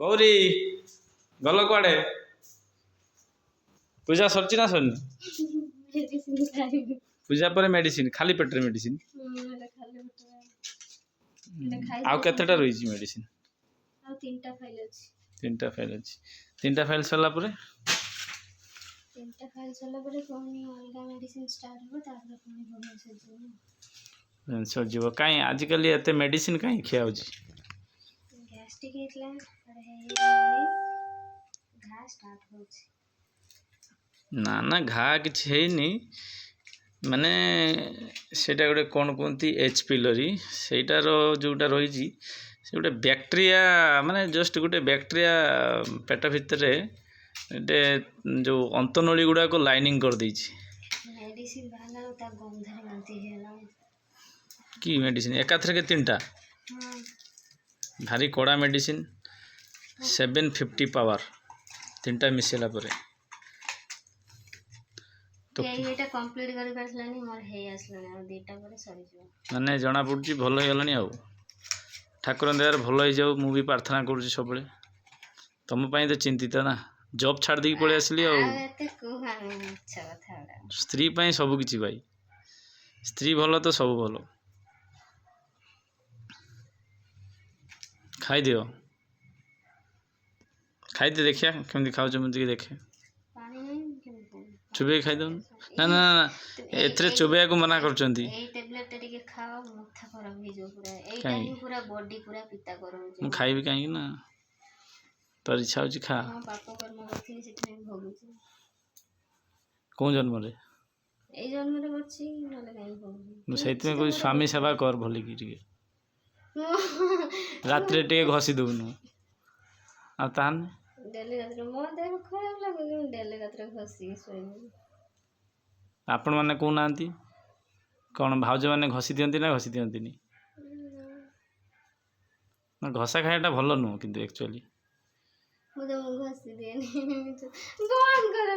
गौरी गल कुआड़े पूजा सरची ना सरनी पूजा पर मेडिसिन खाली पेटर मेडिसिन आउ केतेटा रही मेडिसिन तीनटा फाइल अच्छी तीनटा फाइल सरला पर सरजीव कहीं आजिकल एत मेडिसिन कहीं खिया ना ना घा कि माने सेटा गोटे कौन कहती एच पिलरी सेटार जोटा रही से गोटे बैक्टेरिया माने जस्ट गोटे बैक्टेरिया पेट भितर गोटे जो अंतनली गुड़ाक लाइनिंग कर देछि कि मेडिसिन एकाथर के तीनटा भारी कड़ा मेडिसिन 750 पावर तीनटा मिसेला परे तो एटा कंप्लीट करि परसलानी मोर हे आसलानी आ देटा परे सरी जो माने जना पड़ची भलो हे गलानी आ ठाकुर दयार भलो हे जाऊ मु भी प्रार्थना करूची सबले तुम पई तो चिंतित ना जॉब छाड़ दी पळे आसली आ स्त्री पई सब किछि भाई स्त्री भलो तो सब भलो खाई दियो खाई दे देखिया केमती खाऊ मुझे देखे चुबे खाई दो ना ना ना एथरे चुबे को मना करचंती ए टैबलेट टिके खाओ माथा खराब हो जो पूरा ए टाइम पूरा बॉडी पूरा पिता करो मु खाइबी काई ना तोर इच्छा होची खा हां पाप कर्म करथि सेठने भोगुची कोन जन्म रे ए जन्म रे करछि नले काई भोगुची मु सहित में कोई स्वामी सेवा कर भली की टिके रात रे टिके घसी दउनु आ तान डेली रात रे मो देह खराब लागो डेली रात रे घसी सोई आपण माने को नांती कौन भाउज माने घसी दियंती ना घसी दियंती ना घसा खायाटा भलो नु किंतु एक्चुअली मु तो घसी देनी बंद कर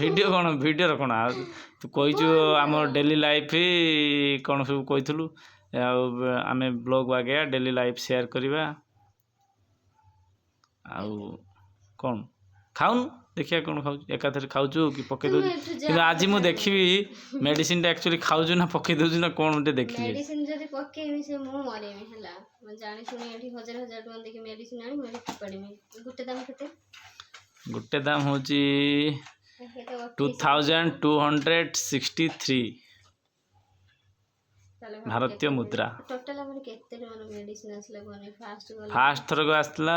वीडियो कौन वीडियो कौन तू कहीचु आम डेली लाइफ कौन सब कहीलु आम ब्लॉग वगैरह डेली लाइफ शेयर करवा आउ कौन खाऊन देखिए कौन खाऊ एकाथरे खाऊचु कि पके दउ कि आज मु देखी मेडिसिन टा एक्चुअली खाऊचु ना पके दउ ना कौन उठे देखी मेडिसिन जदी पके मी से मु मरेमी हला म जानि सुनि एठी हजार हजार टका देखि मेडिसिन आनी मरे पड़ीमी गुटे दाम होची 2263 भारतीय मुद्रा टोटल हमर केते मन मेडिसिन आसला कोने फास्ट थर को आसला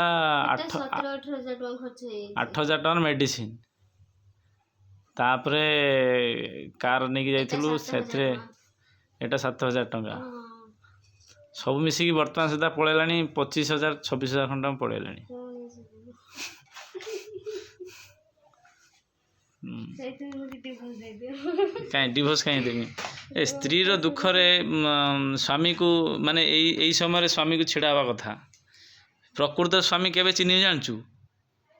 17 18000 टका खर्च हे 8000 टका मेडिसिन तापरे कार नेकी जाइथिलु सेथरे एटा 7000 टका सब मिसी वर्तमान सुधा पळेलानी 25000 26000 खंडा पळेलानी कहीं डिवोर्स कहीं देमी ए स्त्री रो दुख रे स्वामी को माने एई समय स्वामी को छिड़ा हवा कथा प्रकृत स्वामी केबे चिन्ह जानचु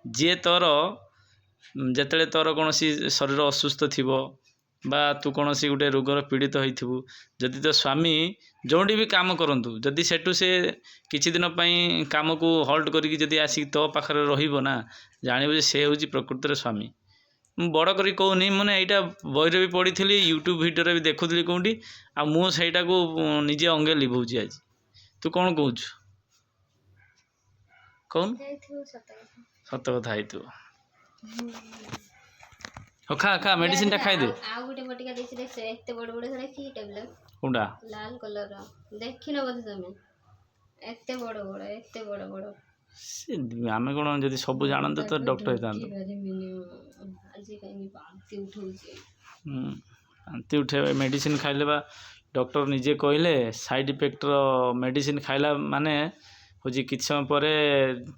जे तोर जेतले तोर कोनोसी शरीर असुस्थ थिबो बा तू कोनोसी गुटे रोगर पीड़ित होइथिबु जदि तो स्वामी जोंडी भी काम करंतु जदि सेटू से किछि दिन पई काम को होल्ड करिकि जदि आसी तो पाखरे रहिबो ना जानिबो जे से होची प्रकृत रे स्वामी बड़ करी कहूनी मैंने यहाँ बही भी पढ़ी थी यूट्यूब भिडियो भी देखुली कौटी आ मुझे को निजे अंगे लिभौची आज तू कौन कहूँ कौन सत कथा है हो खा खा मेडिसिन टा खाई दे कोडा लाल कलर देखि न बोध तमे एते बड़ बड़ एते बड़ बड़ आम कौन जब सब जानते तो डॉक्टर होता बांति उठे मेडिसिन खाइले बा डॉक्टर निजे कहले साइड इफेक्ट मेडिसिन खाइला माने हूँ कि समय पर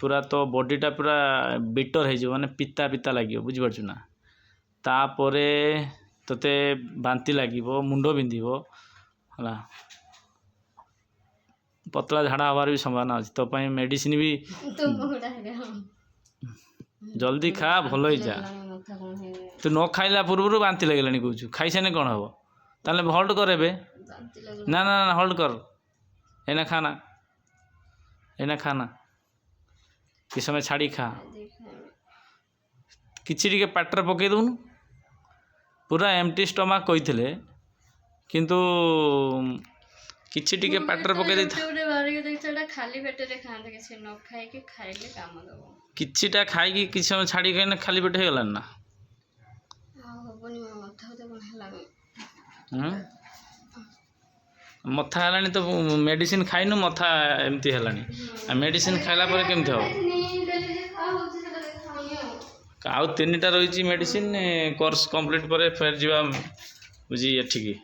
पूरा तो बॉडीटा पूरा बिटर हो माने पिता पिता लगे बुझीपार ना तापर तोते बांति लगे मुंड बिंधब है पतला झाड़ा हबार भी संभावना अच्छी तो मेडिसिन भी जल्दी खा भल ही जा तू न खाइला पूर्व बांति लगे कौच खाई सारे कौन हम ताले होल्ड कर ना ना ना होल्ड कर एना खाना कि समय छाड़ी खा देखा किछि टिके पाटर पकई दउनु पूरा एम्प्टी स्टमक कहिथिले किंतु किछि टिके पाटर पकई देथा बाहर देख सेटा खाली पेटे खाते कि न खाई कि खाइले काम दब किछिटा खाई किछि समय छाड़ी खाई खाली पेट हे गलान ना हबनी मथा तो कौन है मथा हेलानी तो मेडिसिन खाइनु मथा एमती हेलानी मेडिसिन खाइला पर केमती हो आउ 3टा रही मेडिसिन कोर्स कंप्लीट पर फेर जीवा बुझी एठिकी